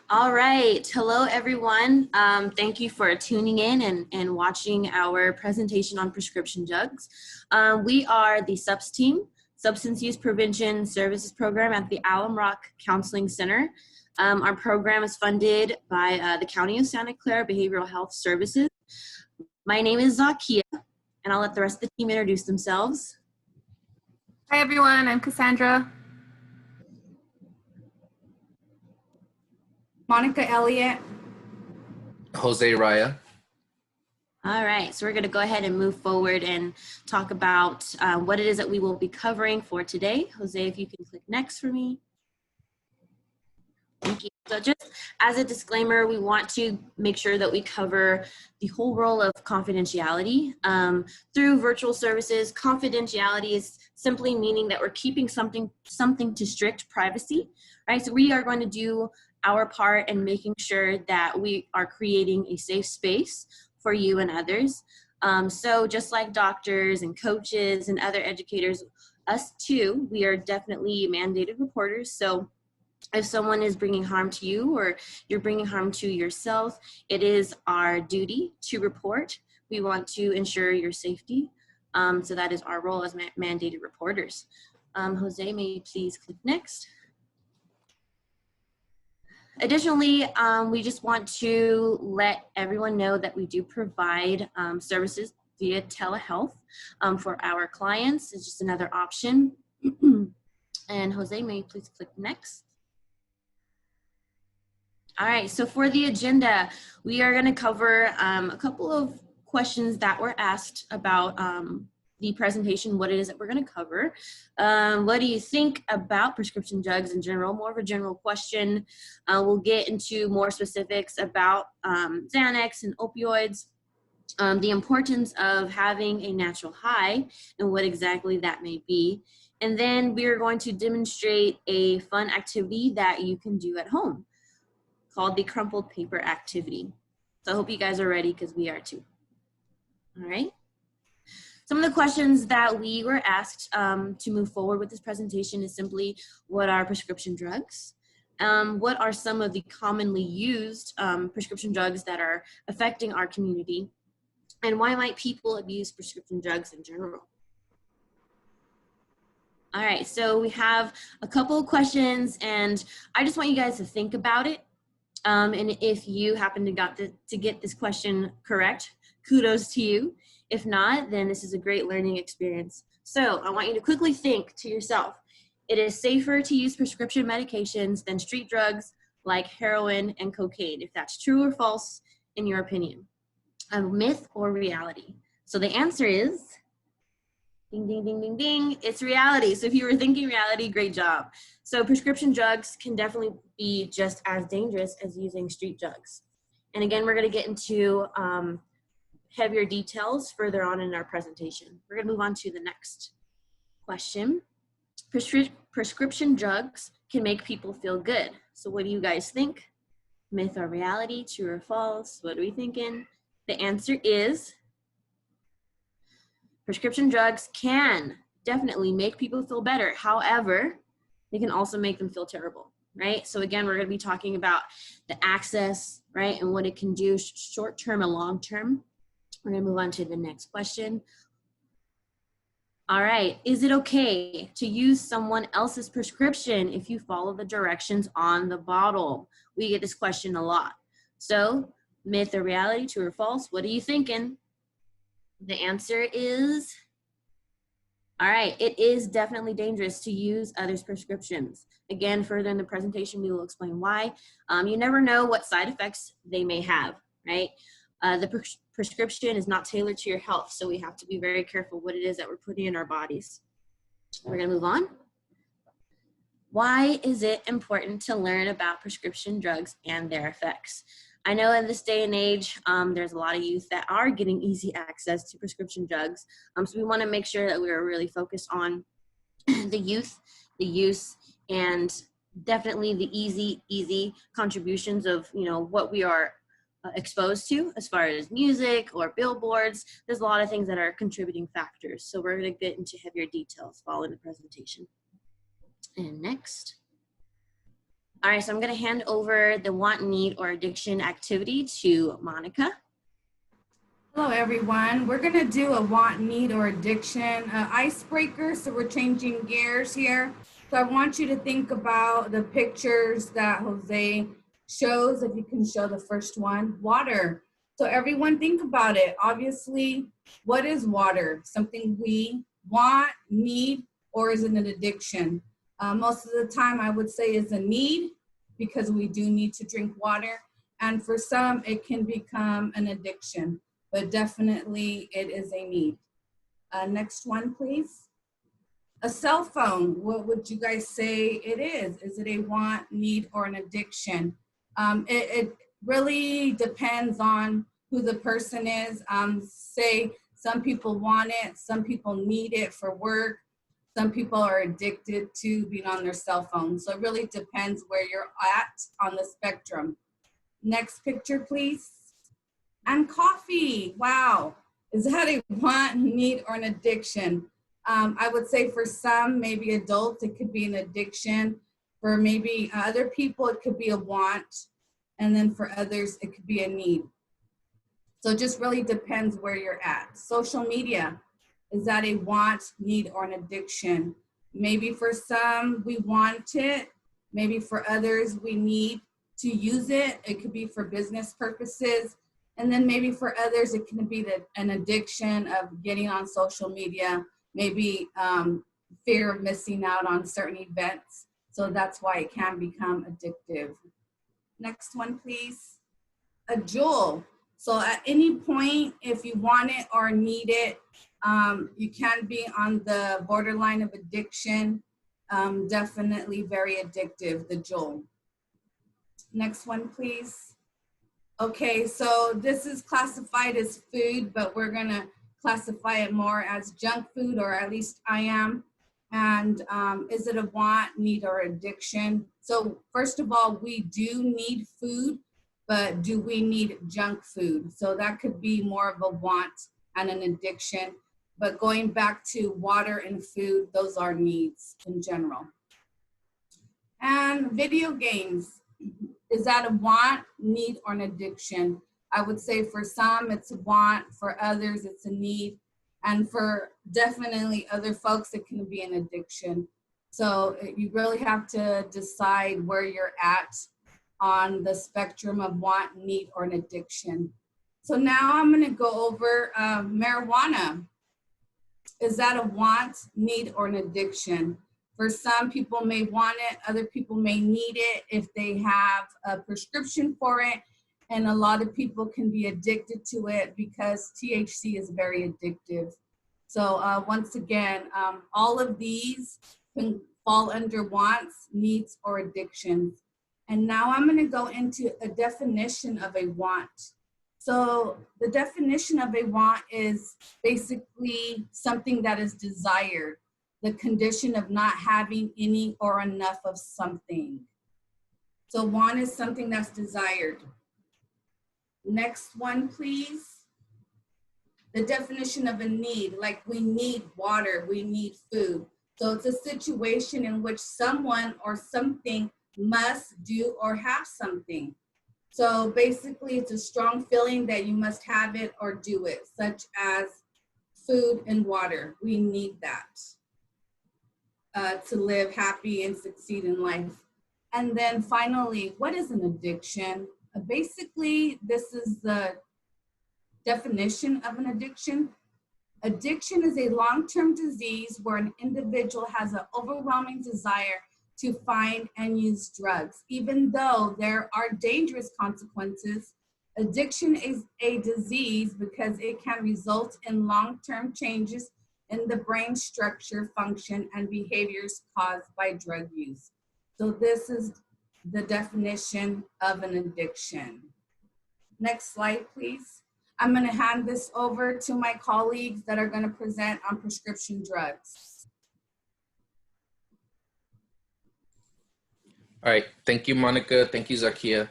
All right. Hello, everyone. Thank you for tuning in and watching our presentation on prescription drugs. We are the SUPS team, Substance Use Prevention Services Program at the Alum Counseling Center. Our program is funded by the County of Santa Clara Behavioral Health Services. My name is Zakia, and I'll let the rest of the team introduce themselves. Hi, everyone. I'm Cassandra. Monica Elliott. Jose Raya. All right, so we're going to go ahead and move forward and talk about what it is that we will be covering for today. Jose, if you can click next for me. Thank you. So just as a disclaimer, we want to make sure that we cover the whole role of confidentiality. Through virtual services, confidentiality is simply meaning that we're keeping something to strict privacy, right? So we are going to do our part in making sure that we are creating a safe space for you and others. So just like doctors and coaches and other educators, us too, we are definitely mandated reporters. So if someone is bringing harm to you or you're bringing harm to yourself, it is our duty to report. We want to ensure your safety. So that is our role as mandated reporters. Jose, may you please click next. Additionally, we just want to let everyone know that we do provide services via telehealth for our clients. It's just another option. And Jose, may you please click next. All right, so for the agenda, we are going to cover a couple of questions that were asked about the presentation, what it is that we're going to cover. What do you think about prescription drugs in general? More of a general question. We'll get into more specifics about Xanax and opioids, the importance of having a natural high and what exactly that may be. And then we are going to demonstrate a fun activity that you can do at home called the crumpled paper activity. So I hope you guys are ready because we are too. All right. Some of the questions that we were asked to move forward with this presentation is simply, what are prescription drugs? What are some of the commonly used prescription drugs that are affecting our community? And why might people abuse prescription drugs in general? All right, so we have a couple of questions and I just want you guys to think about it. And if you happen to get this question correct, kudos to you. If not, then this is a great learning experience. So I want you to quickly think to yourself, it is safer to use prescription medications than street drugs like heroin and cocaine, if that's true or false in your opinion. A myth or reality? So the answer is, ding, ding, ding, ding, ding, it's reality. So if you were thinking reality, great job. So prescription drugs can definitely be just as dangerous as using street drugs. And again, we're going to get into heavier details further on in our presentation. We're going to move on to the next question. Prescription drugs can make people feel good. So what do you guys think? Myth or reality, true or false? What are we thinking? The answer is prescription drugs can definitely make people feel better. However, they can also make them feel terrible, right? So again, we're going to be talking about the access, right, and what it can do short-term and long-term. We're going to move on to the next question. All right, is it okay to use someone else's prescription if you follow the directions on the bottle? We get this question a lot. So, myth or reality, true or false? What are you thinking? The answer is, all right, it is definitely dangerous to use others' prescriptions. Again, further in the presentation, we will explain why. You never know what side effects they may have, right? The prescription is not tailored to your health, so we have to be very careful what it is that we're putting in our bodies. We're gonna move on. Why is it important to learn about prescription drugs and their effects? I know in this day and age, there's a lot of youth that are getting easy access to prescription drugs. So we wanna make sure that we're really focused on the youth, the use, and definitely the easy contributions of, you know, what we are exposed to as far as music or billboards. There's a lot of things that are contributing factors. So we're going to get into heavier details following the presentation. And next. All right, so I'm gonna hand over the want, need, or addiction activity to Monica. Hello, everyone. We're going to do a want, need, or addiction icebreaker. So we're changing gears here. So I want you to think about the pictures that Jose shows. If you can show the first one, water. So everyone think about it. Obviously, what is water? Something we want, need, or is it an addiction? Most of the time, I would say is a need because we do need to drink water. And for some, it can become an addiction. But definitely it is a need. Next one, please. A cell phone, what would you guys say it is? Is it a want, need, or an addiction? It really depends on who the person is. Say some people want it, some people need it for work, some people are addicted to being on their cell phone. So it really depends where you're at on the spectrum. Next picture, please. And coffee, wow. Is that a want, need, or an addiction? I would say for some, maybe adults, it could be an addiction. For maybe other people, it could be a want. And then for others, it could be a need. So it just really depends where you're at. Social media, is that a want, need, or an addiction? Maybe for some, we want it. Maybe for others, we need to use it. It could be for business purposes. And then maybe for others, it can be an addiction of getting on social media, maybe fear of missing out on certain events. So that's why it can become addictive. Next one, please. A jewel. So at any point, if you want it or need it, you can be on the borderline of addiction. Definitely very addictive, the jewel. Next one, please. Okay, so this is classified as food, but we're gonna classify it more as junk food, or at least I am. And is it a want, need, or addiction? So first of all, we do need food, but do we need junk food? So that could be more of a want and an addiction. But going back to water and food, those are needs in general. And video games. Is that a want, need, or an addiction? I would say for some it's a want, for others it's a need, and for definitely other folks it can be an addiction. So you really have to decide where you're at on the spectrum of want, need, or an addiction. So now I'm going to go over marijuana. Is that a want, need, or an addiction? For some people may want it, other people may need it if they have a prescription for it, and a lot of people can be addicted to it because THC is very addictive. So once again, all of these can fall under wants, needs, or addictions. And now I'm going to go into a definition of a want. So the definition of a want is basically something that is desired, the condition of not having any or enough of something. So want is something that's desired. Next one, please. The definition of a need, like we need water, we need food. So it's a situation in which someone or something must do or have something. So basically it's a strong feeling that you must have it or do it, such as food and water. We need that to live happy and succeed in life. And then finally, what is an addiction? Basically, this is the definition of an addiction. Addiction is a long-term disease where an individual has an overwhelming desire to find and use drugs. Even though there are dangerous consequences, addiction is a disease because it can result in long-term changes in the brain structure, function, and behaviors caused by drug use. So this is the definition of an addiction. Next slide, please. I'm going to hand this over to my colleagues that are going to present on prescription drugs. All right. Thank you, Monica. Thank you, Zakia.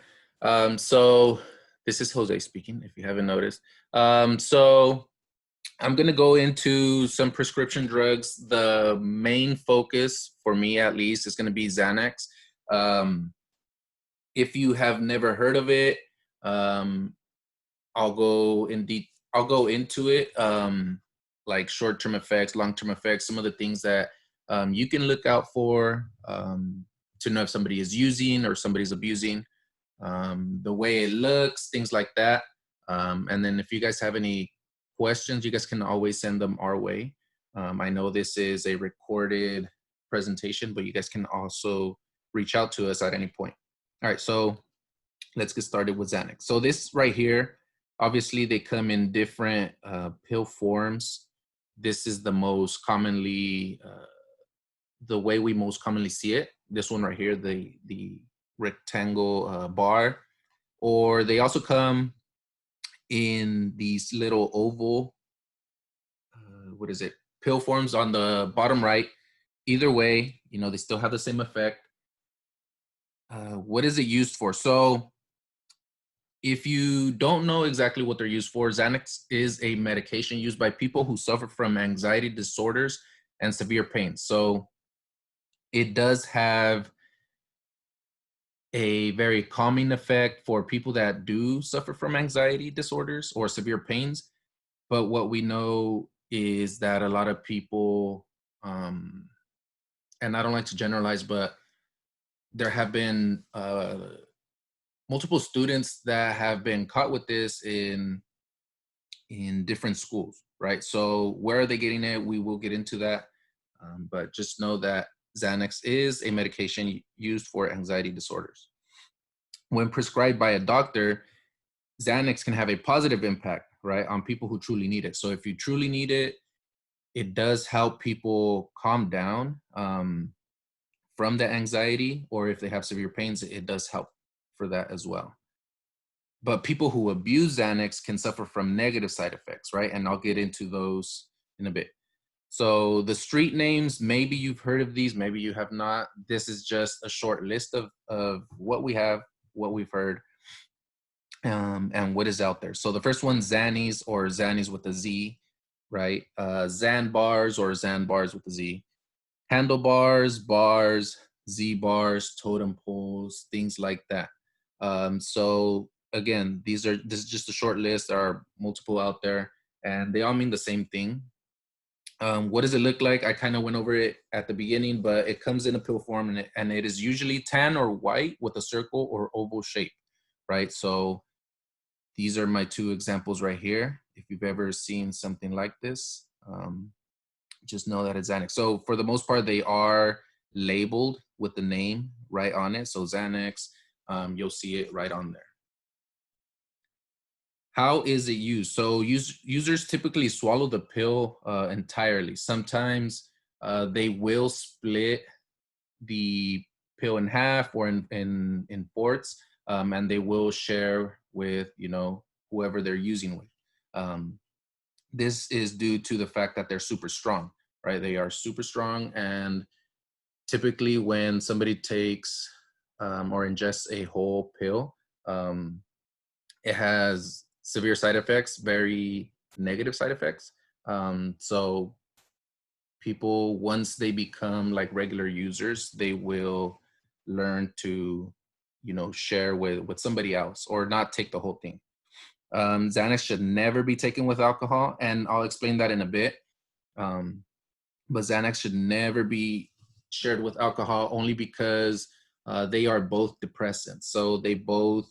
So this is Jose speaking, if you haven't noticed. So I'm going to go into some prescription drugs. The main focus, for me at least, is going to be Xanax. If you have never heard of it, I'll go into it, like short-term effects, long-term effects, some of the things that you can look out for to know if somebody is using or somebody's abusing, the way it looks, things like that. And then if you guys have any questions, you guys can always send them our way. I know this is a recorded presentation, but you guys can also reach out to us at any point. All right, so let's get started with Xanax. So this right here, obviously they come in different pill forms. This is the most commonly, the way we most commonly see it. This one right here, the rectangle bar, or they also come in these little oval, what is it, pill forms on the bottom right. Either way, you know, they still have the same effect. What is it used for? So if you don't know exactly what they're used for, Xanax is a medication used by people who suffer from anxiety disorders and severe pain. So it does have a very calming effect for people that do suffer from anxiety disorders or severe pains. But what we know is that a lot of people, and I don't like to generalize, but there have been multiple students that have been caught with this in different schools, right? So where are they getting it? We will get into that. But just know that Xanax is a medication used for anxiety disorders. When prescribed by a doctor, Xanax can have a positive impact, right, on people who truly need it. So if you truly need it, it does help people calm down from the anxiety, or if they have severe pains, it does help for that as well. But people who abuse Xanax can suffer from negative side effects, right? And I'll get into those in a bit. So the street names, maybe you've heard of these, maybe you have not. This is just a short list of what we have, what we've heard, and what is out there. So the first one, Xannies, or Xannies with a Z, right? Xan bars, or Xan bars with a Z. Handlebars, bars, Z bars, totem poles, things like that. So again, this is just a short list. There are multiple out there, and they all mean the same thing. What does it look like? I kind of went over it at the beginning, but it comes in a pill form, and it is usually tan or white with a circle or oval shape, right? So these are my two examples right here. If you've ever seen something like this, just know that it's Xanax. So for the most part, they are labeled with the name right on it. So Xanax, you'll see it right on there. How is it used? So users typically swallow the pill entirely. Sometimes they will split the pill in half or in fourths, and they will share with, you know, whoever they're using with. This is due to the fact that they're super strong, right? They are super strong, and typically when somebody takes or ingests a whole pill, it has severe side effects, very negative side effects. So people, once they become like regular users, they will learn to, you know, share with somebody else or not take the whole thing. Xanax should never be taken with alcohol, and I'll explain that in a bit. But Xanax should never be shared with alcohol, only because they are both depressants. So they both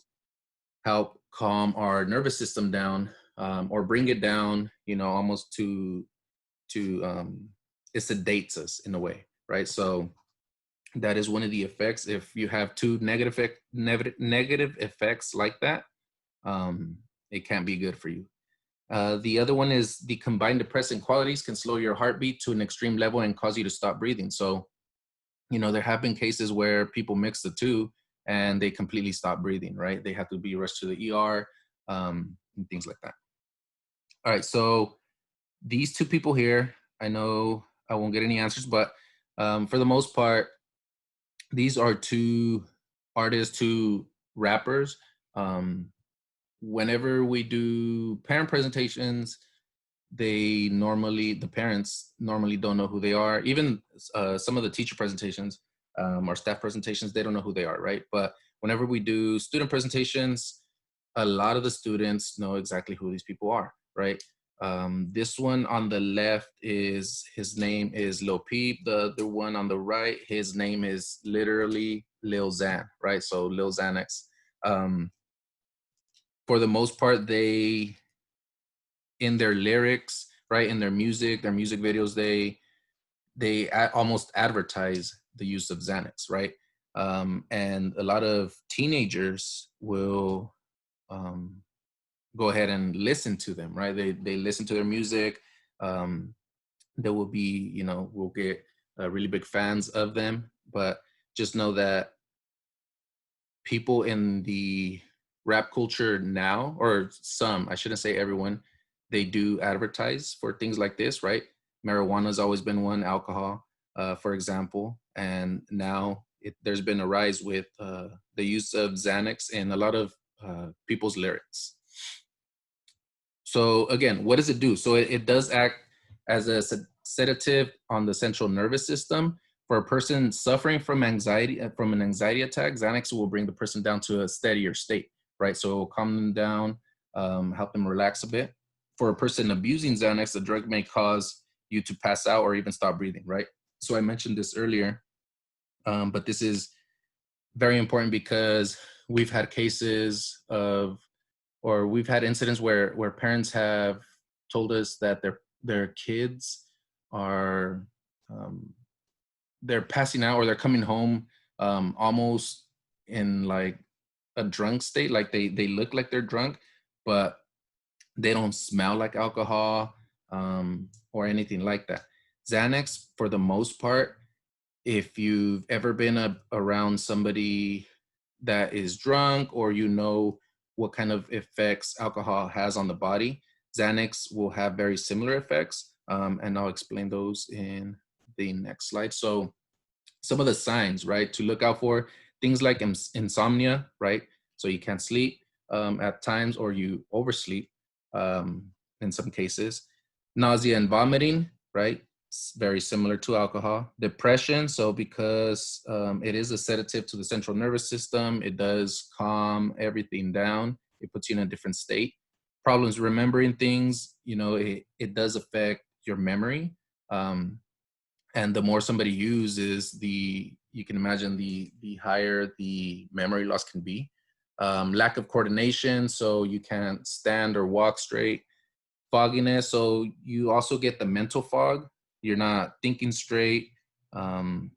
help calm our nervous system down, or bring it down, you know, almost to it sedates us in a way, right? So that is one of the effects. If you have two negative effects like that, it can't be good for you. The other one is the combined depressant qualities can slow your heartbeat to an extreme level and cause you to stop breathing. So, you know, there have been cases where people mix the two and they completely stop breathing, right? They have to be rushed to the ER, and things like that. All right, so these two people here, I know I won't get any answers, but for the most part, these are two artists, two rappers. Whenever we do parent presentations, the parents normally don't know who they are. Even some of the teacher presentations, our staff presentations, they don't know who they are, right? But whenever we do student presentations, a lot of the students know exactly who these people are, right? This one on the left his name is Lil Peep. The one on the right, his name is literally Lil Xan, right? So Lil Xanax. For the most part, they, in their lyrics, right, in their music videos, they almost advertise the use of Xanax, right? And a lot of teenagers will go ahead and listen to them, right? They listen to their music. There will be, we'll get really big fans of them, but just know that people in the rap culture now, or some, I shouldn't say everyone, they do advertise for things like this, right? Marijuana's always been one, alcohol, for example, and now there's been a rise with the use of Xanax in a lot of people's lyrics. So again, what does it do? So it does act as a sedative on the central nervous system. For a person suffering from anxiety, from an anxiety attack, Xanax will bring the person down to a steadier state, right? So it will calm them down, help them relax a bit. For a person abusing Xanax, the drug may cause you to pass out or even stop breathing, right? So I mentioned this earlier, but this is very important because we've had cases of, or we've had incidents where parents have told us that their kids are they're passing out, or they're coming home almost in like a drunk state, like they look like they're drunk, but they don't smell like alcohol or anything like that. Xanax, for the most part, if you've ever been around somebody that is drunk, or what kind of effects alcohol has on the body, Xanax will have very similar effects, and I'll explain those in the next slide. So some of the signs, right, to look out for, things like insomnia, right? So you can't sleep at times, or you oversleep in some cases. Nausea and vomiting, right? It's very similar to alcohol. Depression, so because it is a sedative to the central nervous system, it does calm everything down. It puts you in a different state. Problems remembering things, it does affect your memory. And the more somebody uses, you can imagine the higher the memory loss can be. Lack of coordination, so you can't stand or walk straight. Fogginess, so you also get the mental fog. You're not thinking straight. In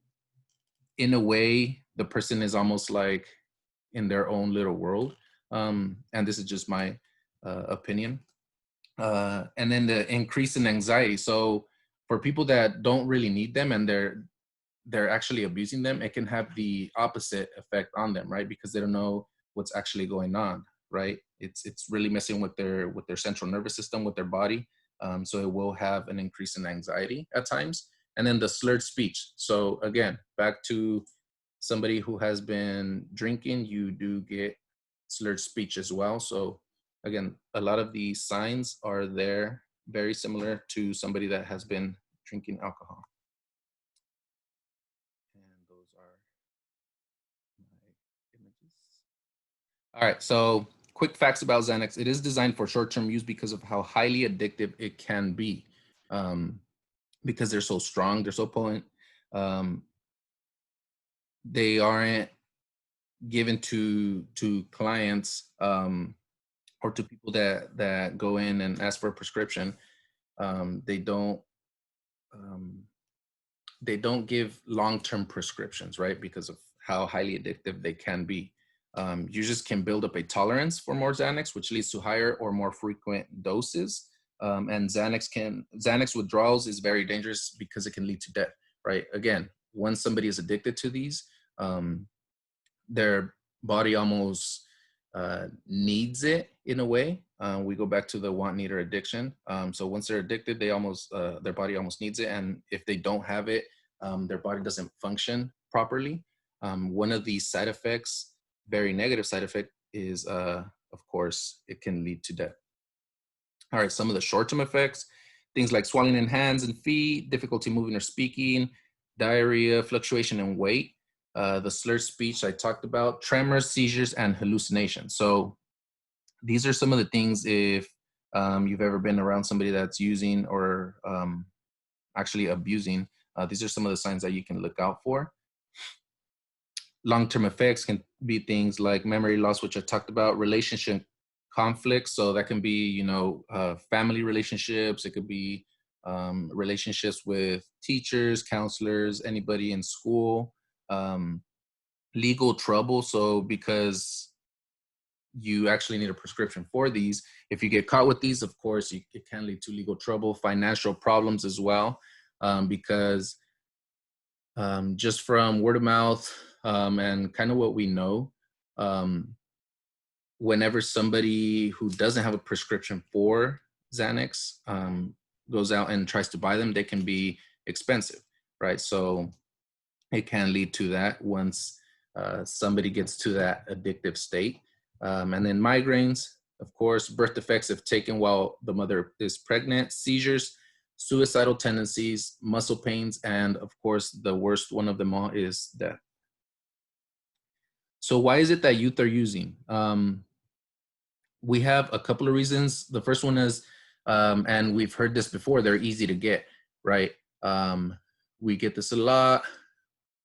a way, the person is almost like in their own little world. And this is just my opinion. And then the increase in anxiety. So for people that don't really need them and they're actually abusing them, it can have the opposite effect on them, right? Because they don't know what's actually going on, right? It's really messing with their central nervous system, with their body. So it will have an increase in anxiety at times. And then the slurred speech. So again, back to somebody who has been drinking, you do get slurred speech as well. So again, a lot of the signs are there, very similar to somebody that has been drinking alcohol. And those are my images. All right, so quick facts about Xanax. It is designed for short-term use because of how highly addictive it can be. Because they're so strong, they're so potent. They aren't given to clients or to people that go in and ask for a prescription. They don't give long-term prescriptions, right? Because of how highly addictive they can be. You just can build up a tolerance for more Xanax, which leads to higher or more frequent doses. And Xanax withdrawals is very dangerous because it can lead to death, right? Again, once somebody is addicted to these, their body almost needs it in a way. We go back to the want, need, or addiction. So once they're addicted, their body almost needs it. And if they don't have it, their body doesn't function properly. One of the side effects, very negative side effect, is, of course, it can lead to death. All right, some of the short-term effects, things like swelling in hands and feet, difficulty moving or speaking, diarrhea, fluctuation in weight. the slurred speech I talked about, tremors, seizures, and hallucinations. So these are some of the things if you've ever been around somebody that's using or actually abusing, these are some of the signs that you can look out for. Long-term effects can be things like memory loss, which I talked about, relationship conflicts. So that can be, family relationships. It could be relationships with teachers, counselors, anybody in school, legal trouble. So because you actually need a prescription for these, if you get caught with these, of course, it can lead to legal trouble, financial problems as well, because just from word of mouth and kind of what we know, whenever somebody who doesn't have a prescription for Xanax goes out and tries to buy them, they can be expensive, right? So it can lead to that once somebody gets to that addictive state. And then migraines, of course, birth defects if taken while the mother is pregnant, seizures, suicidal tendencies, muscle pains, and of course, the worst one of them all is death. So why is it that youth are using? We have a couple of reasons. The first one is, and we've heard this before, they're easy to get, right? We get this a lot.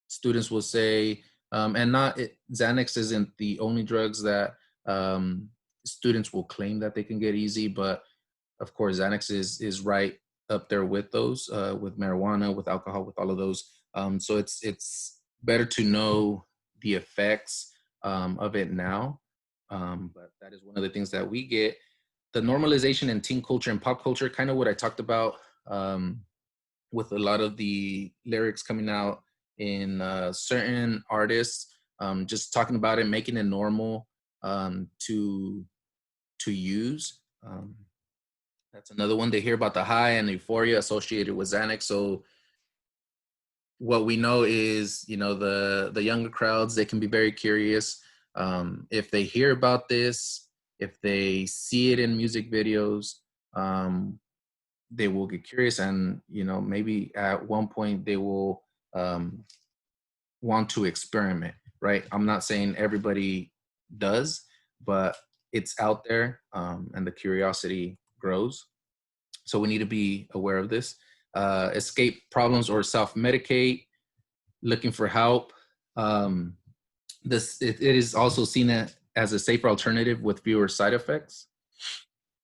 Students will say, Xanax isn't the only drugs that students will claim that they can get easy, but of course, Xanax is right up there with those, with marijuana, with alcohol, with all of those. So it's better to know the effects of it now. But that is one of the things that we get. The normalization in teen culture and pop culture, kind of what I talked about with a lot of the lyrics coming out in certain artists, just talking about it, making it normal to use. That's another one. They hear about the high and the euphoria associated with Xanax. So what we know is, the younger crowds, they can be very curious. If they hear about this, if they see it in music videos, they will get curious, and maybe at one point they will want to experiment, right? I'm not saying everybody does, but it's out there, and the curiosity grows. So we need to be aware of this. Escape problems or self-medicate, looking for help. It is also seen as a safer alternative with fewer side effects.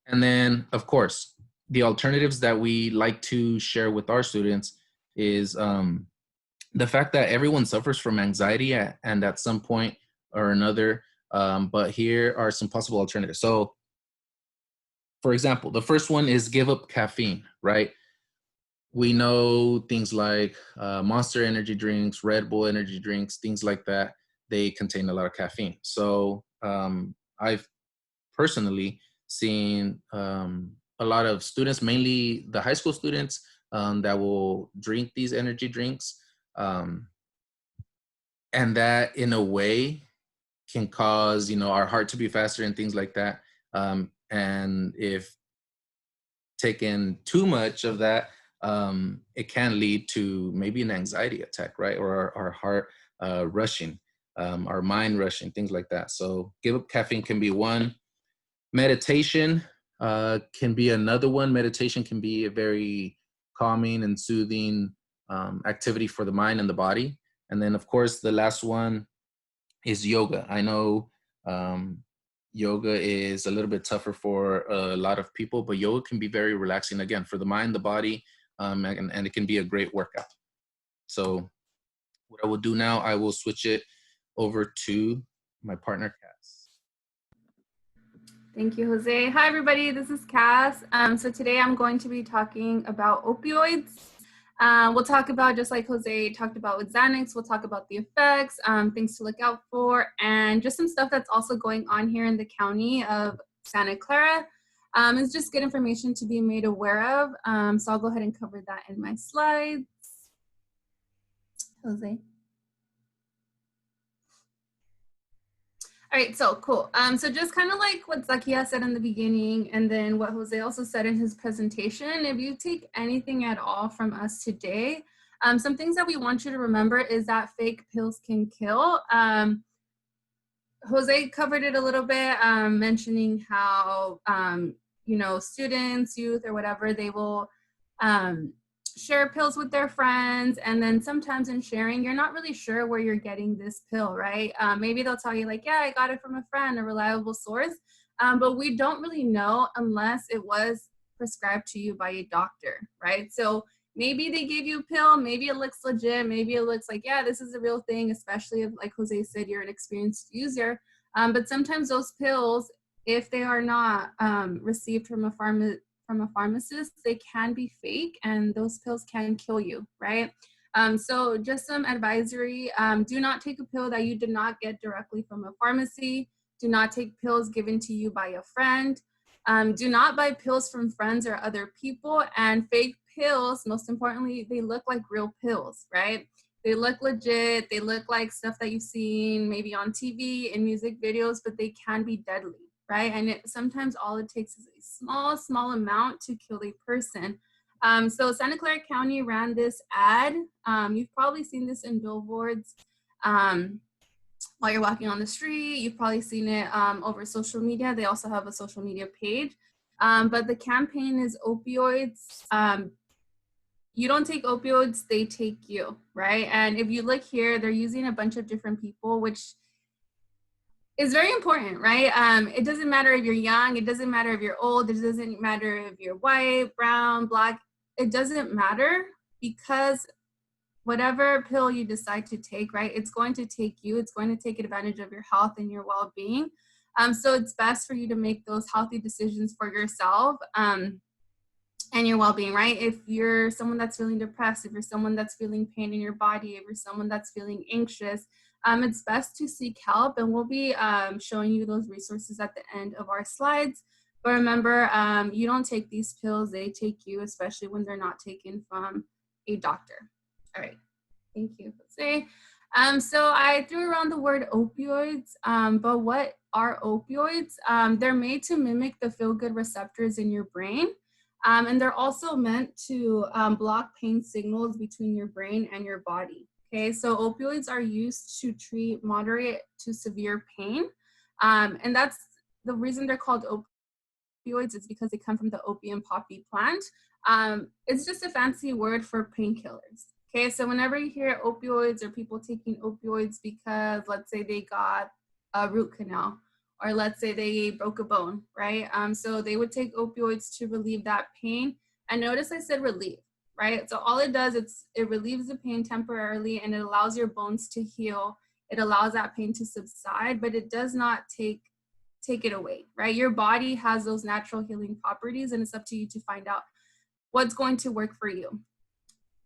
And then, of course, the alternatives that we like to share with our students is the fact that everyone suffers from anxiety and at some point or another, but here are some possible alternatives. So, for example, the first one is give up caffeine, right? We know things like Monster energy drinks, Red Bull energy drinks, things like that, they contain a lot of caffeine. So I've personally seen a lot of students, mainly the high school students, that will drink these energy drinks. And that in a way can cause, our heart to beat faster and things like that. And if taken too much of that, it can lead to maybe an anxiety attack, right? Or our heart rushing, our mind rushing, things like that. So give up caffeine can be one. Meditation can be another one. Meditation can be a very calming and soothing activity for the mind and the body. And then, of course, the last one is yoga. I know yoga is a little bit tougher for a lot of people, but yoga can be very relaxing, again, for the mind, the body, and it can be a great workout. So what I will do now, I will switch it over to my partner, Cass. Thank you, Jose. Hi, everybody. This is Cass. So today I'm going to be talking about opioids. We'll talk about, just like Jose talked about with Xanax, we'll talk about the effects, things to look out for, and just some stuff that's also going on here in the county of Santa Clara. It's just good information to be made aware of. So I'll go ahead and cover that in my slides. Jose. All right, so cool. So just kind of like what Zakia said in the beginning, and then what Jose also said in his presentation, if you take anything at all from us today, Some things that we want you to remember is that fake pills can kill. Jose covered it a little bit, mentioning how, you know, students, youth, or whatever, they will share pills with their friends. And then sometimes in sharing, you're not really sure where you're getting this pill, right? Maybe they'll tell you like, yeah, I got it from a friend, a reliable source. But we don't really know unless it was prescribed to you by a doctor, right? So maybe they gave you a pill, maybe it looks legit, maybe it looks like, yeah, this is a real thing, especially if, like Jose said, you're an experienced user. But sometimes those pills, if they are not received from a pharmacist, they can be fake, and those pills can kill you, right? So just some advisory, do not take a pill that you did not get directly from a pharmacy. Do not take pills given to you by a friend. Do not buy pills from friends or other people. And fake pills, most importantly, they look like real pills, right? They look legit. They look like stuff that you've seen maybe on TV and music videos, but they can be deadly, right? And sometimes all it takes is a small amount to kill a person. So Santa Clara County ran this ad. You've probably seen this in billboards while you're walking on the street. You've probably seen it over social media. They also have a social media page. But the campaign is opioids. You don't take opioids, they take you, right? And if you look here, they're using a bunch of different people, which is very important, right? It doesn't matter if you're young, it doesn't matter if you're old, it doesn't matter if you're white, brown, black, it doesn't matter, because whatever pill you decide to take, right, it's going to take you, it's going to take advantage of your health and your well-being. So it's best for you to make those healthy decisions for yourself and your well-being, right? If you're someone that's feeling depressed, if you're someone that's feeling pain in your body, if you're someone that's feeling anxious, it's best to seek help, and we'll be showing you those resources at the end of our slides. But remember, you don't take these pills, they take you, especially when they're not taken from a doctor. All right, thank you, Jose. So I threw around the word opioids, but what are opioids? They're made to mimic the feel-good receptors in your brain. And they're also meant to block pain signals between your brain and your body. Okay, so opioids are used to treat moderate to severe pain. And that's the reason they're called opioids, is because they come from the opium poppy plant. It's just a fancy word for painkillers. Okay, so whenever you hear opioids or people taking opioids because, let's say, they got a root canal, or let's say they broke a bone, right? So they would take opioids to relieve that pain. And notice I said relieve, right? So all it does, it relieves the pain temporarily, and it allows your bones to heal. It allows that pain to subside, but it does not take it away, right? Your body has those natural healing properties, and it's up to you to find out what's going to work for you.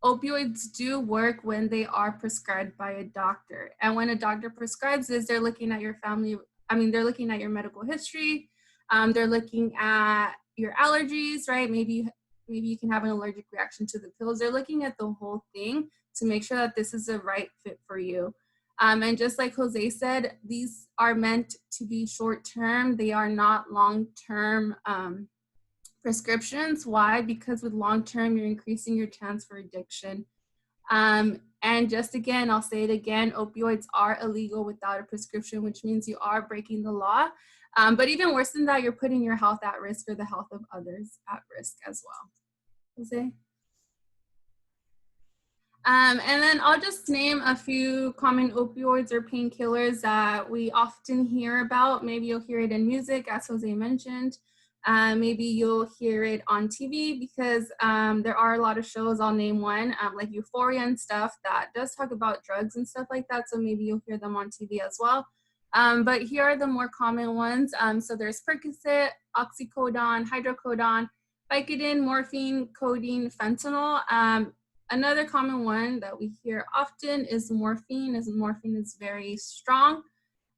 Opioids do work when they are prescribed by a doctor. And when a doctor prescribes this, they're looking at your they're looking at your medical history. They're looking at your allergies, right? Maybe you can have an allergic reaction to the pills. They're looking at the whole thing to make sure that this is the right fit for you. And just like Jose said, these are meant to be short-term. They are not long-term prescriptions. Why? Because with long-term, you're increasing your chance for addiction. And just again, I'll say it again, opioids are illegal without a prescription, which means you are breaking the law. But even worse than that, you're putting your health at risk, or the health of others at risk as well. Jose? And then I'll just name a few common opioids or painkillers that we often hear about. Maybe you'll hear it in music, as Jose mentioned. Maybe you'll hear it on TV, because there are a lot of shows. I'll name one, like Euphoria and stuff, that does talk about drugs and stuff like that. So maybe you'll hear them on TV as well. But here are the more common ones. So there's Percocet, oxycodone, hydrocodone, Vicodin, morphine, codeine, fentanyl. Another common one that we hear often is morphine, as morphine is very strong.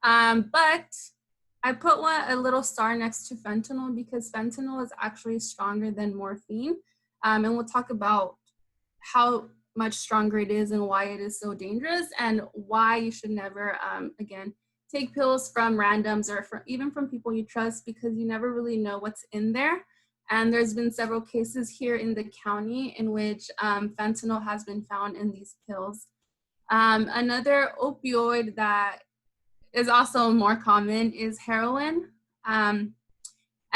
But I put a little star next to fentanyl, because fentanyl is actually stronger than morphine. And we'll talk about how much stronger it is and why it is so dangerous, and why you should never, again, take pills from randoms, or even from people you trust, because you never really know what's in there. And there's been several cases here in the county in which fentanyl has been found in these pills. Another opioid that is also more common is heroin. And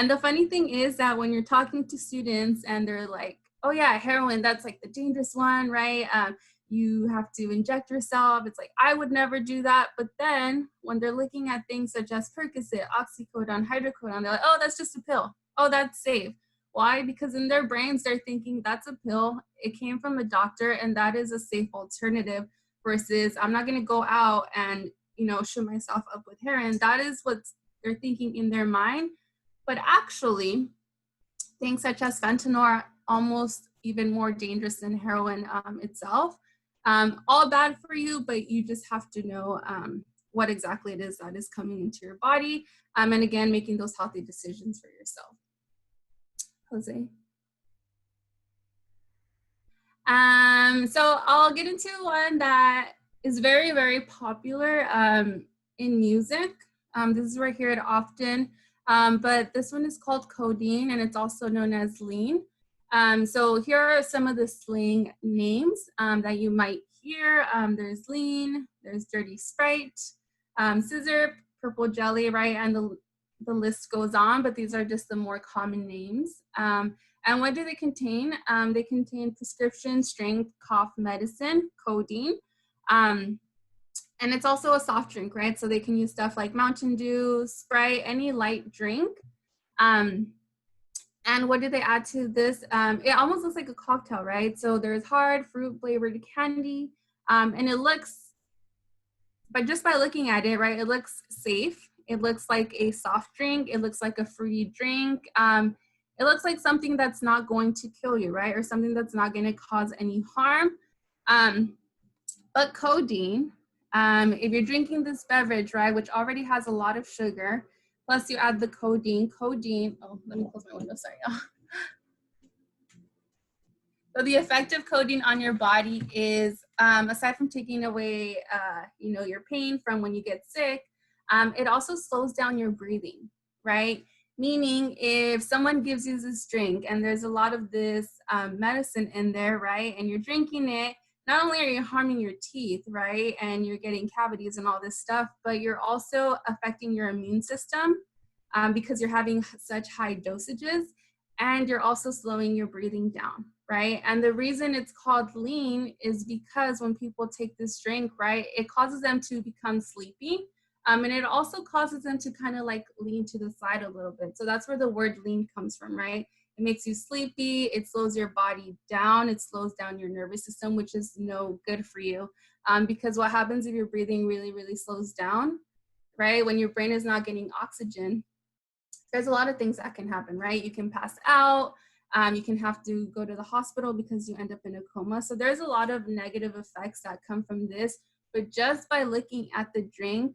the funny thing is that when you're talking to students and they're like, oh yeah, heroin, that's like the dangerous one, right? You have to inject yourself. It's like, I would never do that. But then when they're looking at things such as Percocet, oxycodone, hydrocodone, they're like, oh, that's just a pill. Oh, that's safe. Why? Because in their brains, they're thinking that's a pill. It came from a doctor and that is a safe alternative versus I'm not going to go out and, shoot myself up with heroin. That is what they're thinking in their mind. But actually, things such as fentanyl are almost even more dangerous than heroin itself. All bad for you, but you just have to know what exactly it is that is coming into your body. And again, making those healthy decisions for yourself. Jose? So I'll get into one that is very, very popular in music. This is where I hear it often. But this one is called codeine, and it's also known as lean. So here are some of the slang names that you might hear. There's lean, there's dirty Sprite, scissor, purple jelly, right? And the list goes on, but these are just the more common names. And what do they contain? They contain prescription strength cough medicine, codeine. And it's also a soft drink, right? So they can use stuff like Mountain Dew, Sprite, any light drink. And what do they add to this? It almost looks like a cocktail, right? So there's hard fruit flavored candy. And it looks, but just by looking at it, right, it looks safe. It looks like a soft drink. It looks like a fruity drink. It looks like something that's not going to kill you, right? Or something that's not going to cause any harm. But codeine, if you're drinking this beverage, right, which already has a lot of sugar, plus you add the codeine, oh, let me close my window, sorry. So the effect of codeine on your body is, aside from taking away, your pain from when you get sick, it also slows down your breathing, right? Meaning if someone gives you this drink and there's a lot of this medicine in there, right, and you're drinking it, not only are you harming your teeth, right, and you're getting cavities and all this stuff, but you're also affecting your immune system because you're having such high dosages, and you're also slowing your breathing down, right? And the reason it's called lean is because when people take this drink, right, it causes them to become sleepy. And it also causes them to kind of like lean to the side a little bit. So that's where the word lean comes from, right? It makes you sleepy, it slows your body down, it slows down your nervous system, which is no good for you. Because what happens if your breathing really, really slows down, right? When your brain is not getting oxygen, there's a lot of things that can happen, right? You can pass out, you can have to go to the hospital because you end up in a coma. So there's a lot of negative effects that come from this, but just by looking at the drink,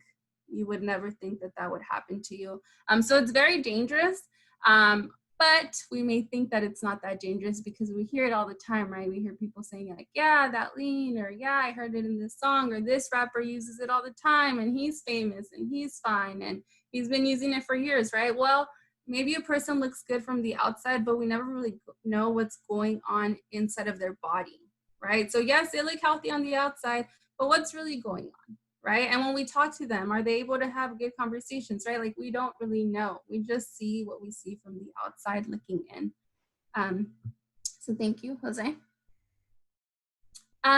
you would never think that that would happen to you. So it's very dangerous, but we may think that it's not that dangerous because we hear it all the time, right? We hear people saying like, yeah, that lean, or yeah, I heard it in this song, or this rapper uses it all the time and he's famous and he's fine and he's been using it for years, right? Well, maybe a person looks good from the outside, but we never really know what's going on inside of their body, right? So yes, they look healthy on the outside, but what's really going on? Right? And when we talk to them, are they able to have good conversations, right? Like we don't really know. We just see what we see from the outside looking in. So thank you, Jose.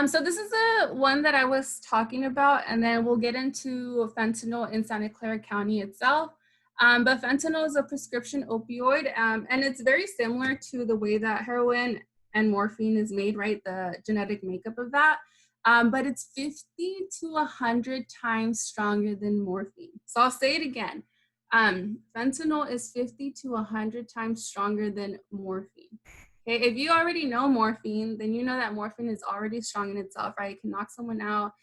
So this is the one that I was talking about, and then we'll get into fentanyl in Santa Clara County itself. But fentanyl is a prescription opioid, and it's very similar to the way that heroin and morphine is made, right? The genetic makeup of that. But it's 50 to 100 times stronger than morphine. So I'll say it again. Fentanyl is 50 to 100 times stronger than morphine. Okay, if you already know morphine, then you know that morphine is already strong in itself, right? It can knock someone out,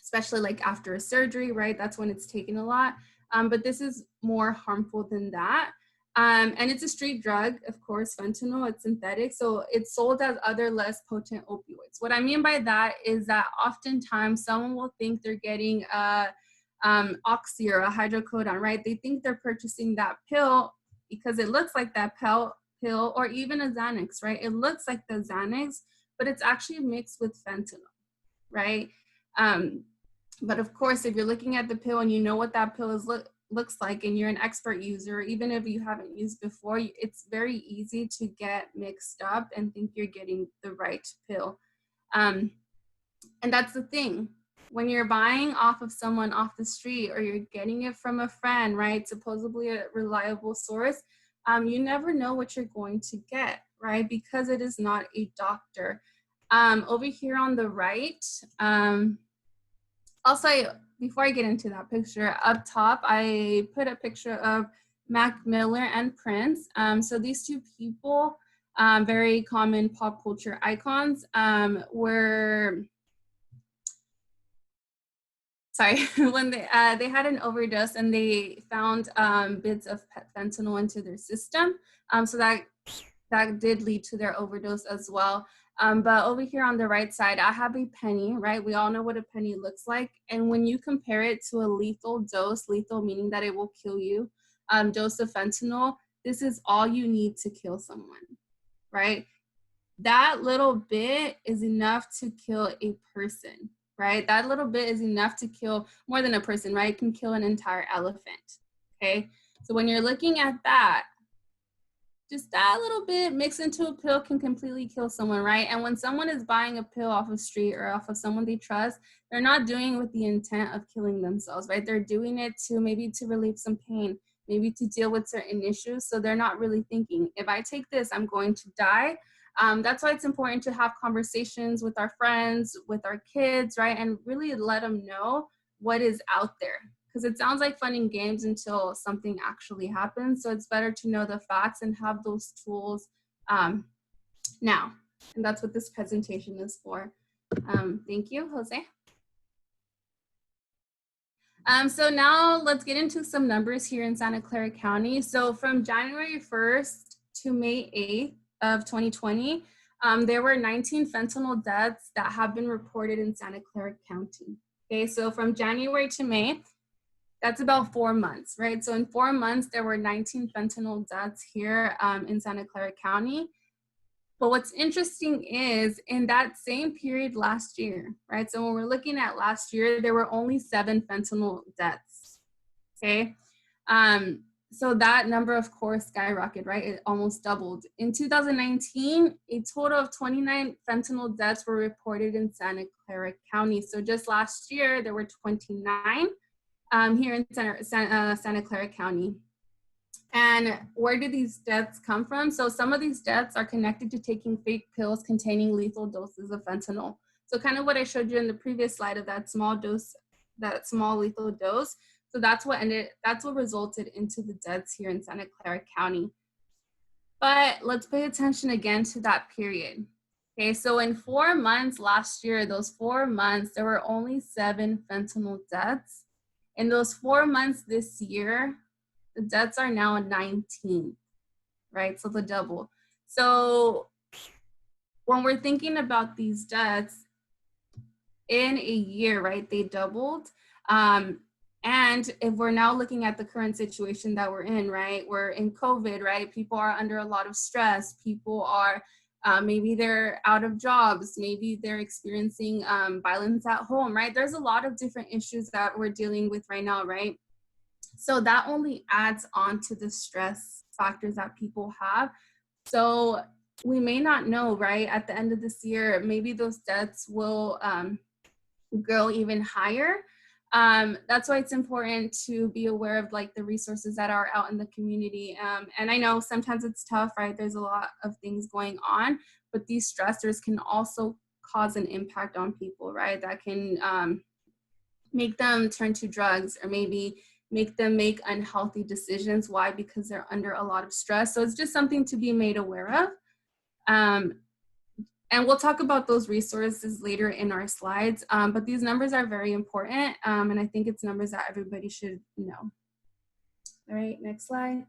especially like after a surgery, right? That's when it's taken a lot. But this is more harmful than that. And it's a street drug, of course, fentanyl, it's synthetic. So it's sold as other less potent opioids. What I mean by that is that oftentimes someone will think they're getting oxy or a hydrocodone, right? They think they're purchasing that pill because it looks like that pill or even a Xanax, right? It looks like the Xanax, but it's actually mixed with fentanyl, right? But of course, if you're looking at the pill and you know what that pill looks like, and you're an expert user, even if you haven't used before, it's very easy to get mixed up and think you're getting the right pill. And that's the thing. When you're buying off of someone off the street, or you're getting it from a friend, right, supposedly a reliable source, you never know what you're going to get, right, because it is not a doctor. Over here on the right, also, before I get into that picture, up top, I put a picture of Mac Miller and Prince. So these two people, very common pop culture icons, were, sorry, when they had an overdose and they found bits of fentanyl into their system. So that did lead to their overdose as well. But over here on the right side, I have a penny, right? We all know what a penny looks like. And when you compare it to a lethal dose, lethal meaning that it will kill you, dose of fentanyl, this is all you need to kill someone, right? That little bit is enough to kill a person, right? That little bit is enough to kill more than a person, right? It can kill an entire elephant, okay? So when you're looking at that, just that little bit mixed into a pill can completely kill someone, right? And when someone is buying a pill off of street or off of someone they trust, they're not doing it with the intent of killing themselves, right? They're doing it to maybe to relieve some pain, maybe to deal with certain issues. So they're not really thinking, if I take this, I'm going to die. That's why it's important to have conversations with our friends, with our kids, right? And really let them know what is out there. Because it sounds like fun and games until something actually happens. So it's better to know the facts and have those tools now. And that's what this presentation is for. Thank you, Jose. So now let's get into some numbers here in Santa Clara County. So from January 1st to May 8th of 2020, there were 19 fentanyl deaths that have been reported in Santa Clara County. Okay, so from January to May, that's about 4 months, right? So in 4 months, there were 19 fentanyl deaths here in Santa Clara County. But what's interesting is in that same period last year, right? So when we're looking at last year, there were only 7 fentanyl deaths, okay? So that number, of course, skyrocketed, right? It almost doubled. In 2019, a total of 29 fentanyl deaths were reported in Santa Clara County. So just last year, there were 29. Here in Santa Clara County. And where did these deaths come from? So some of these deaths are connected to taking fake pills containing lethal doses of fentanyl. So kind of what I showed you in the previous slide of that small dose, that small lethal dose. So that's what resulted into the deaths here in Santa Clara County. But let's pay attention again to that period. Okay, so in 4 months last year, those 4 months, there were only 7 fentanyl deaths. In those 4 months this year, the deaths are now 19, right? So the double. So when we're thinking about these deaths in a year, right, they doubled. And if we're now looking at the current situation that we're in, right, we're in COVID, right? People are under a lot of stress. People are maybe they're out of jobs, maybe they're experiencing violence at home, right? There's a lot of different issues that we're dealing with right now, right? So that only adds on to the stress factors that people have. So we may not know, right? At the end of this year, maybe those deaths will go even higher. That's why it's important to be aware of like the resources that are out in the community. And I know sometimes it's tough, right? There's a lot of things going on, but these stressors can also cause an impact on people, right? That can make them turn to drugs or maybe make them make unhealthy decisions. Why? Because they're under a lot of stress. So it's just something to be made aware of. And we'll talk about those resources later in our slides, but these numbers are very important, and I think it's numbers that everybody should know. All right, next slide.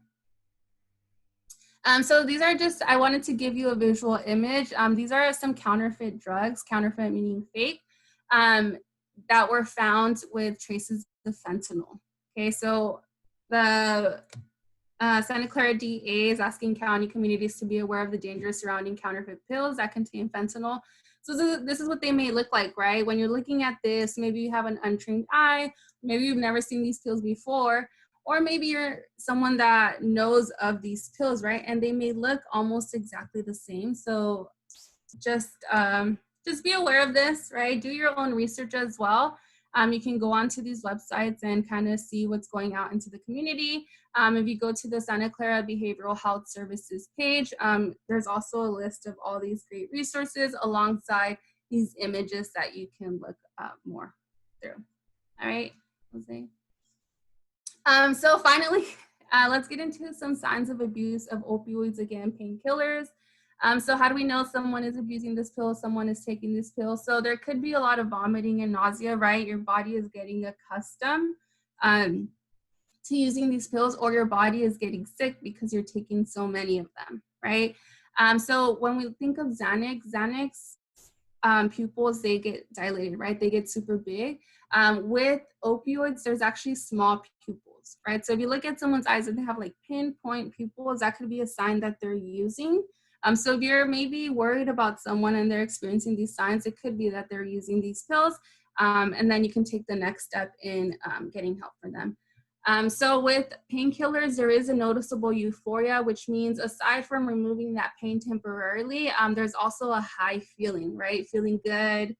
So these are just, I wanted to give you a visual image. These are some counterfeit drugs, counterfeit meaning fake, that were found with traces of fentanyl. Okay, so the Santa Clara DA is asking county communities to be aware of the dangers surrounding counterfeit pills that contain fentanyl. So this is what they may look like, right? When you're looking at this, maybe you have an untrained eye, maybe you've never seen these pills before, or maybe you're someone that knows of these pills, right? And they may look almost exactly the same. So just be aware of this, right? Do your own research as well. You can go onto these websites and kind of see what's going out into the community. If you go to the Santa Clara Behavioral Health Services page, there's also a list of all these great resources alongside these images that you can look more through. All right, Jose. So finally, let's get into some signs of abuse of opioids, again, painkillers. So how do we know someone is abusing this pill, someone is taking this pill? So there could be a lot of vomiting and nausea, right? Your body is getting accustomed to using these pills, or your body is getting sick because you're taking so many of them, right? So when we think of Xanax, pupils, they get dilated, right? They get super big. With opioids, there's actually small pupils, right? So if you look at someone's eyes and they have like pinpoint pupils, that could be a sign that they're using. So if you're maybe worried about someone and they're experiencing these signs, it could be that they're using these pills, and then you can take the next step in getting help for them. So with painkillers, there is a noticeable euphoria, which means aside from removing that pain temporarily, there's also a high feeling, right? Feeling good,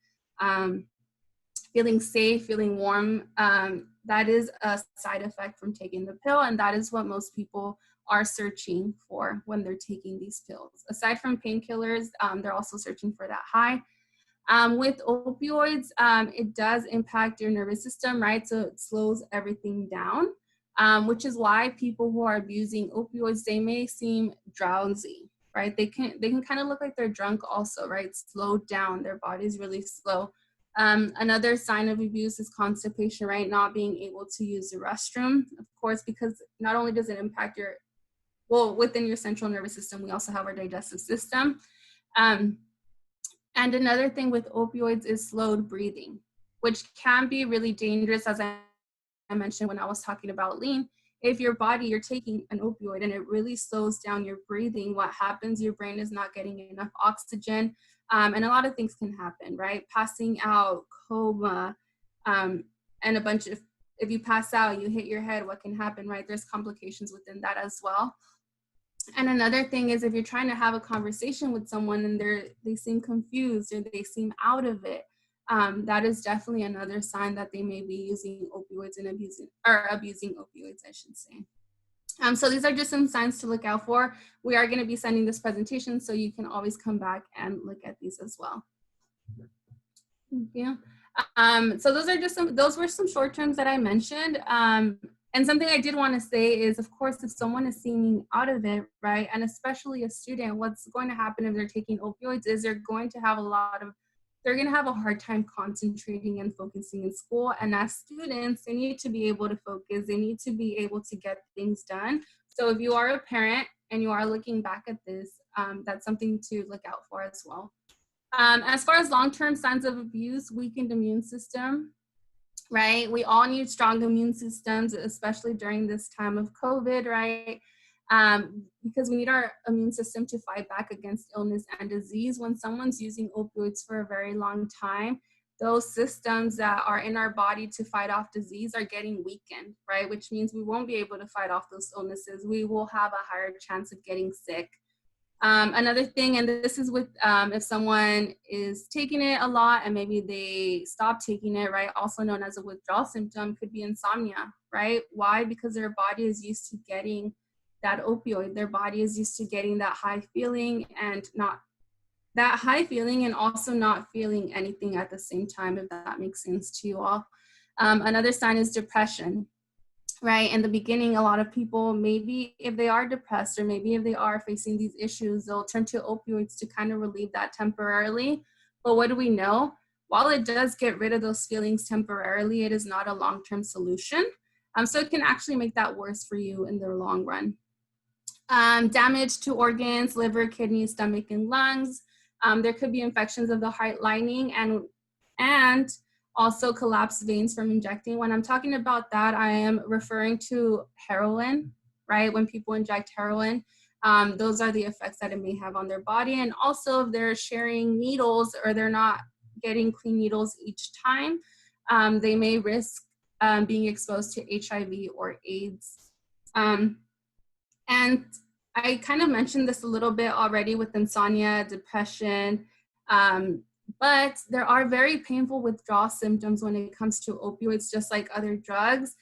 feeling safe, feeling warm. That is a side effect from taking the pill, and that is what most people are searching for when they're taking these pills. Aside from painkillers, they're also searching for that high. With opioids, it does impact your nervous system, right? So it slows everything down, which is why people who are abusing opioids, they may seem drowsy, right? They can kind of look like they're drunk also, right? Slowed down, their body's really slow. Another sign of abuse is constipation, right? Not being able to use the restroom, of course, because not only does it impact within your central nervous system, we also have our digestive system. And another thing with opioids is slowed breathing, which can be really dangerous, as I mentioned when I was talking about lean. If you're taking an opioid and it really slows down your breathing, what happens? Your brain is not getting enough oxygen, and a lot of things can happen, right? Passing out, coma, and a bunch of, if you pass out, you hit your head, what can happen, right? There's complications within that as well. And another thing is if you're trying to have a conversation with someone and they seem confused or they seem out of it, that is definitely another sign that they may be using opioids and abusing opioids, I should say. So these are just some signs to look out for. We are going to be sending this presentation, so you can always come back and look at these as well. Thank you. So those were some short terms that I mentioned. And something I did want to say is, of course, if someone is seeming out of it, right, and especially a student, what's going to happen if they're taking opioids is they're going to have a hard time concentrating and focusing in school. And as students, they need to be able to focus. They need to be able to get things done. So if you are a parent and you are looking back at this, that's something to look out for as well. As far as long-term signs of abuse, weakened immune system, right? We all need strong immune systems, especially during this time of COVID, right? Because we need our immune system to fight back against illness and disease. When someone's using opioids for a very long time, those systems that are in our body to fight off disease are getting weakened, right? Which means we won't be able to fight off those illnesses. We will have a higher chance of getting sick. Another thing, and this is with if someone is taking it a lot and maybe they stop taking it, right? Also known as a withdrawal symptom, could be insomnia, right? Why? Because their body is used to getting that opioid. Their body is used to getting that high feeling and also not feeling anything at the same time, if that makes sense to you all. Another sign is depression. Right, in the beginning, a lot of people, maybe if they are depressed or maybe if they are facing these issues, they'll turn to opioids to kind of relieve that temporarily. But what do we know? While it does get rid of those feelings temporarily, it is not a long-term solution. So it can actually make that worse for you in the long run. Damage to organs, liver, kidneys, stomach, and lungs. There could be infections of the heart lining and also collapsed veins from injecting. When I'm talking about that, I am referring to heroin, right? When people inject heroin, those are the effects that it may have on their body. And also if they're sharing needles or they're not getting clean needles each time, they may risk being exposed to HIV or AIDS. And I kind of mentioned this a little bit already with insomnia, depression, but there are very painful withdrawal symptoms when it comes to opioids, just like other drugs.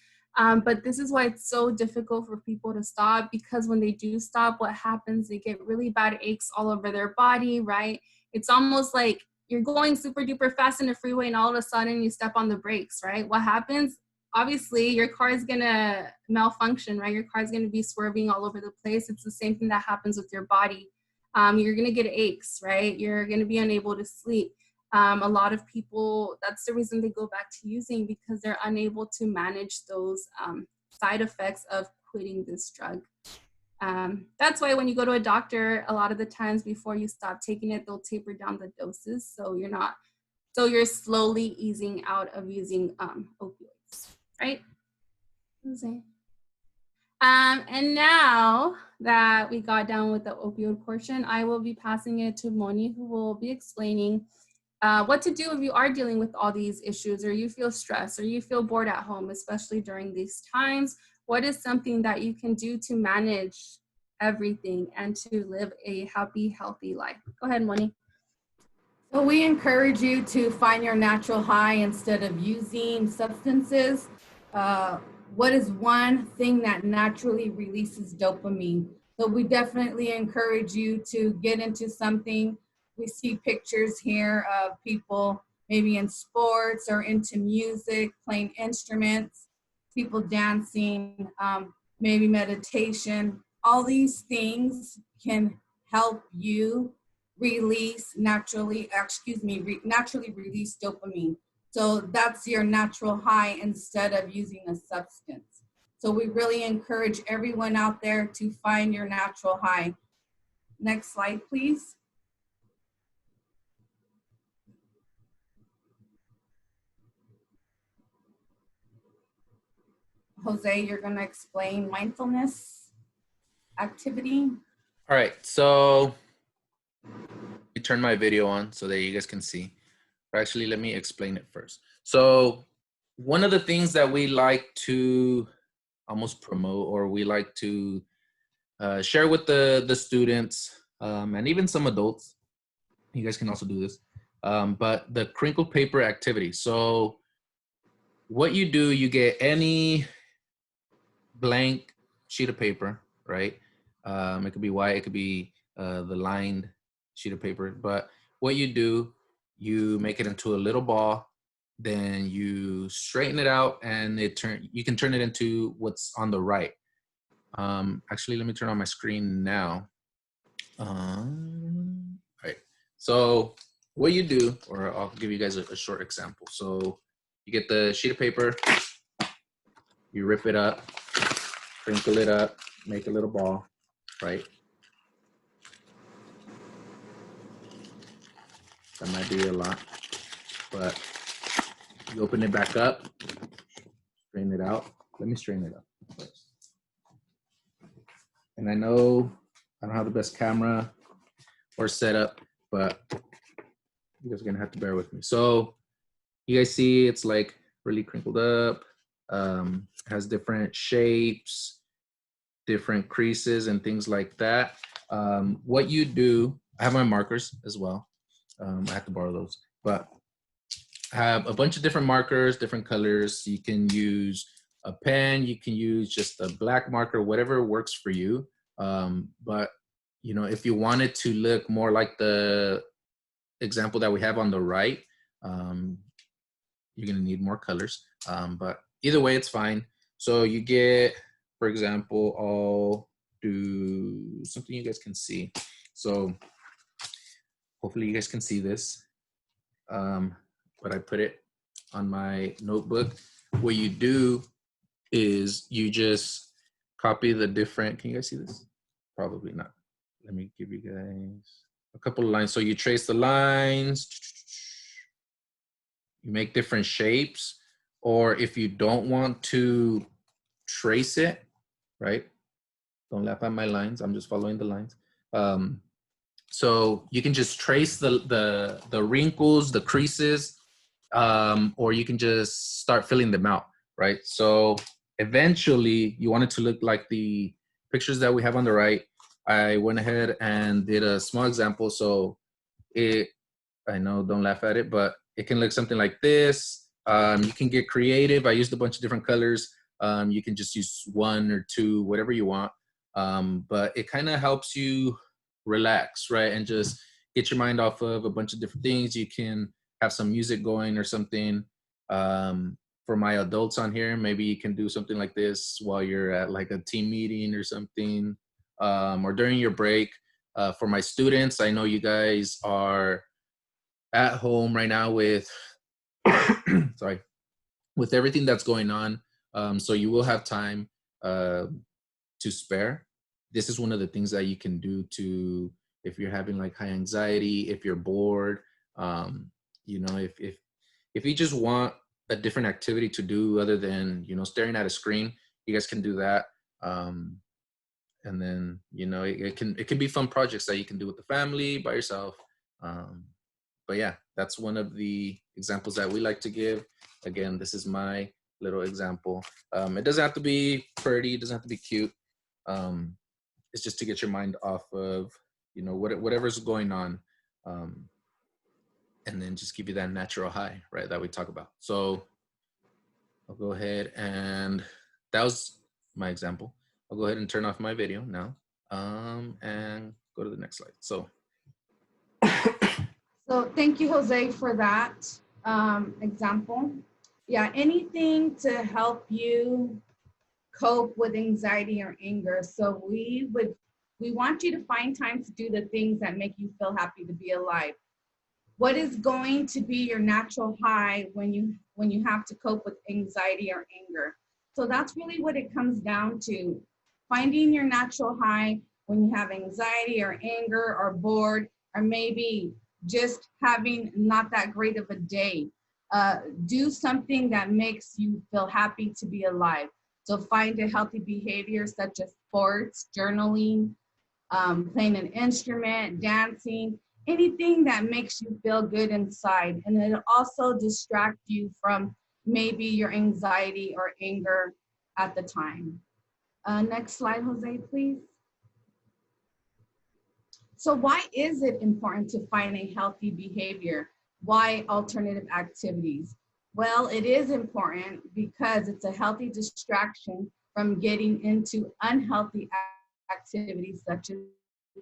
But this is why it's so difficult for people to stop, because when they do stop, what happens, they get really bad aches all over their body, right? It's almost like you're going super duper fast in the freeway and all of a sudden you step on the brakes, right? What happens? Obviously your car is gonna malfunction, right? Your car is gonna be swerving all over the place. It's the same thing that happens with your body. You're gonna get aches, right? You're gonna be unable to sleep. A lot of people, that's the reason they go back to using, because they're unable to manage those side effects of quitting this drug. That's why when you go to a doctor, a lot of the times before you stop taking it, they'll taper down the doses, so you're slowly easing out of using opioids, right? And now that we got down with the opioid portion, I will be passing it to Moni, who will be explaining what to do if you are dealing with all these issues, or you feel stressed, or you feel bored at home, especially during these times. What is something that you can do to manage everything and to live a happy, healthy life? Go ahead, Moni. So we encourage you to find your natural high instead of using substances. What is one thing that naturally releases dopamine? So we definitely encourage you to get into something. We see pictures here of people maybe in sports or into music, playing instruments, people dancing, maybe meditation. All these things can help you naturally release dopamine. So that's your natural high instead of using a substance. So we really encourage everyone out there to find your natural high. Next slide, please. Jose, you're going to explain mindfulness activity. All right, so let me turn my video on so that you guys can see. Or actually, let me explain it first. So one of the things that we like to almost promote, or we like to share with the students, and even some adults, you guys can also do this, but the crinkle paper activity. So what you do, you get any blank sheet of paper, right? It could be white, it could be the lined sheet of paper, but what you do, you make it into a little ball, then you straighten it out, and you can turn it into what's on the right. Actually, let me turn on my screen now. All right, so what you do, or I'll give you guys a short example. So you get the sheet of paper, you rip it up, crinkle it up, make a little ball, right? That might be a lot, but you open it back up, strain it out. Let me strain it up first. And I know I don't have the best camera or setup, but you guys are gonna have to bear with me. So you guys see it's like really crinkled up, has different shapes, different creases and things like that. What you do, I have my markers as well. I have to borrow those, but I have a bunch of different markers, different colors. You can use a pen, you can use just a black marker, whatever works for you. But you know, if you wanted to look more like the example that we have on the right, you're gonna need more colors. But either way, it's fine. So you get, for example, I'll do something you guys can see. So hopefully you guys can see this. But I put it on my notebook. What you do is you just copy the different, can you guys see this? Probably not. Let me give you guys a couple of lines. So you trace the lines, you make different shapes, or if you don't want to trace it, right? Don't laugh at my lines. I'm just following the lines. So you can just trace the wrinkles, the creases, or you can just start filling them out, right? So eventually you want it to look like the pictures that we have on the right. I went ahead and did a small example. So I know, don't laugh at it, but it can look something like this. You can get creative. I used a bunch of different colors. You can just use one or two, whatever you want. But it kind of helps you relax, right? And just get your mind off of a bunch of different things. You can have some music going or something. For my adults on here, maybe you can do something like this while you're at like a team meeting or something, or during your break. For my students, I know you guys are at home right now with sorry, with everything that's going on. So you will have time to spare. This is one of the things that you can do to, if you're having like high anxiety, if you're bored, you know, if you just want a different activity to do other than, you know, staring at a screen, you guys can do that. And then, you know, it can be fun projects that you can do with the family, by yourself. But yeah, that's one of the examples that we like to give. Again, this is my little example. It doesn't have to be pretty, it doesn't have to be cute. It's just to get your mind off of, you know, whatever's going on, and then just give you that natural high, right, that we talk about. So I'll go ahead, and that was my example. I'll go ahead and turn off my video now, and go to the next slide. So thank you, Jose, for that example. Yeah, anything to help you cope with anxiety or anger. So we want you to find time to do the things that make you feel happy to be alive. What is going to be your natural high when you have to cope with anxiety or anger? So that's really what it comes down to. Finding your natural high when you have anxiety or anger or bored, or maybe just having not that great of a day. Do something that makes you feel happy to be alive. So find a healthy behavior such as sports, journaling, playing an instrument, dancing, anything that makes you feel good inside. And it'll also distract you from maybe your anxiety or anger at the time. Next slide, Jose, please. So why is it important to find a healthy behavior? Why alternative activities? Well, it is important because it's a healthy distraction from getting into unhealthy activities such as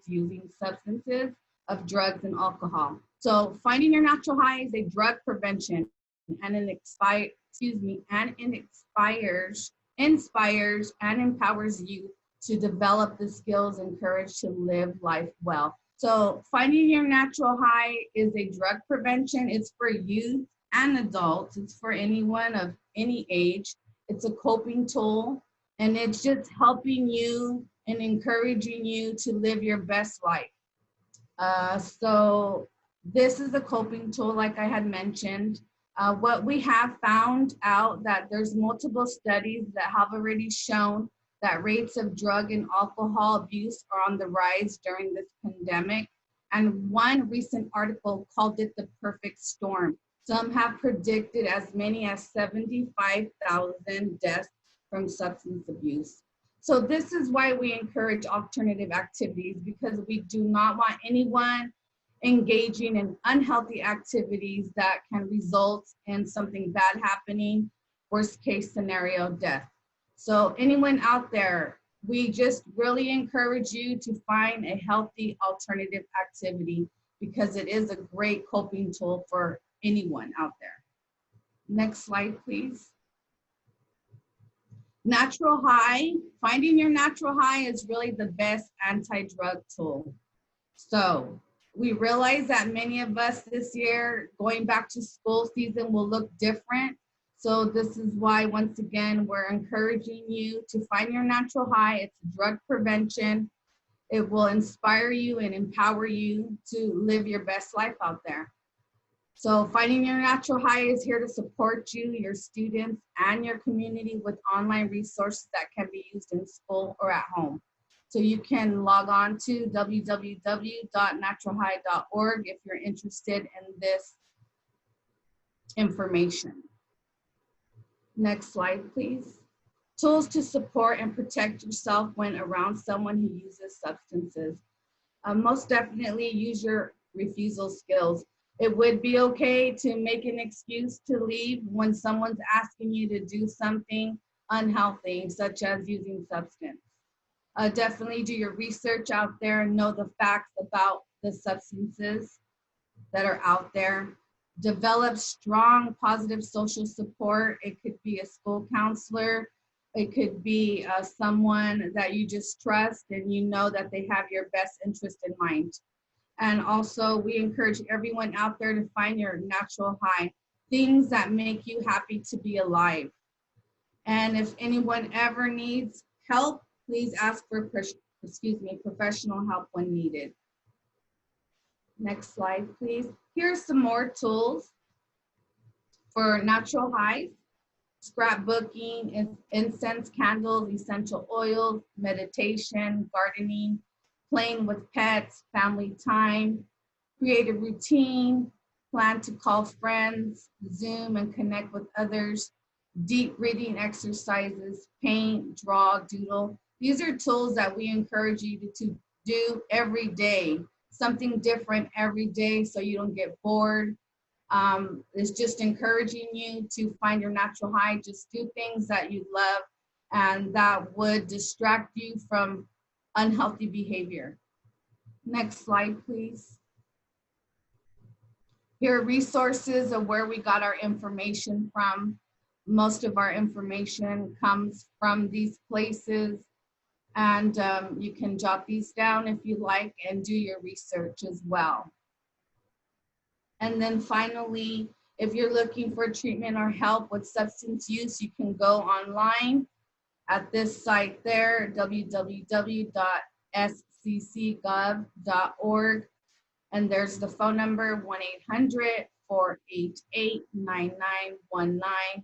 using substances of drugs and alcohol. So finding your natural high is a drug prevention, and it inspires and empowers you to develop the skills and courage to live life well. So finding your natural high is a drug prevention. It's for youth and adults. It's for anyone of any age. It's a coping tool, and it's just helping you and encouraging you to live your best life. So this is a coping tool, like I had mentioned. What we have found out that there's multiple studies that have already shown that rates of drug and alcohol abuse are on the rise during this pandemic. And one recent article called it the perfect storm. Some have predicted as many as 75,000 deaths from substance abuse. So this is why we encourage alternative activities, because we do not want anyone engaging in unhealthy activities that can result in something bad happening, worst case scenario, death. So anyone out there, we just really encourage you to find a healthy alternative activity because it is a great coping tool for anyone out there. Next slide, please. Natural high, finding your natural high is really the best anti-drug tool. So we realize that many of us this year, going back to school season, will look different. So this is why, once again, we're encouraging you to find your natural high. It's drug prevention. It will inspire you and empower you to live your best life out there. So finding your natural high is here to support you, your students, and your community with online resources that can be used in school or at home. So you can log on to www.naturalhigh.org if you're interested in this information. Next slide, please. Tools to support and protect yourself when around someone who uses substances. Most definitely use your refusal skills. It would be okay to make an excuse to leave when someone's asking you to do something unhealthy, such as using substance. Definitely do your research out there and know the facts about the substances that are out there. Develop strong, positive social support. It could be a school counselor. It could be someone that you just trust and you know that they have your best interest in mind. And also, we encourage everyone out there to find your natural high, things that make you happy to be alive. And if anyone ever needs help, please ask for professional help when needed. Next slide, please. Here's some more tools for natural highs: scrapbooking, incense, candles, essential oils, meditation, gardening, playing with pets, family time, create a routine, plan to call friends, Zoom and connect with others, deep breathing exercises, paint, draw, doodle. These are tools that we encourage you to do every day, something different every day so you don't get bored. It's just encouraging you to find your natural high. Just do things that you love and that would distract you from unhealthy behavior. Next slide, please. Here are resources of where we got our information from. Most of our information comes from these places, and you can jot these down if you like and do your research as well. And then finally, if you're looking for treatment or help with substance use, you can go online at this site there, www.sccgov.org. And there's the phone number, 1-800-488-9919.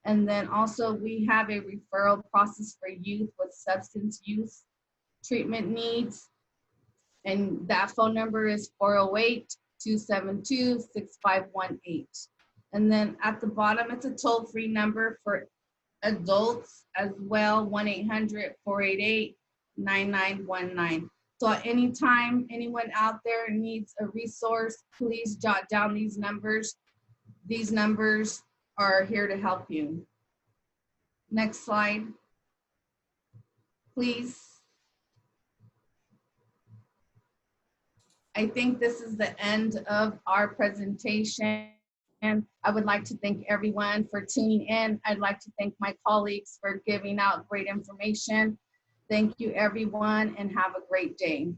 And then also we have a referral process for youth with substance use treatment needs. And that phone number is 408-272-6518. And then at the bottom, it's a toll-free number for adults as well, 1-800-488-9919. So at any time, anyone out there needs a resource, please jot down these numbers. These numbers are here to help you. Next slide, please. I think this is the end of our presentation. And I would like to thank everyone for tuning in. I'd like to thank my colleagues for giving out great information. Thank you, everyone, and have a great day.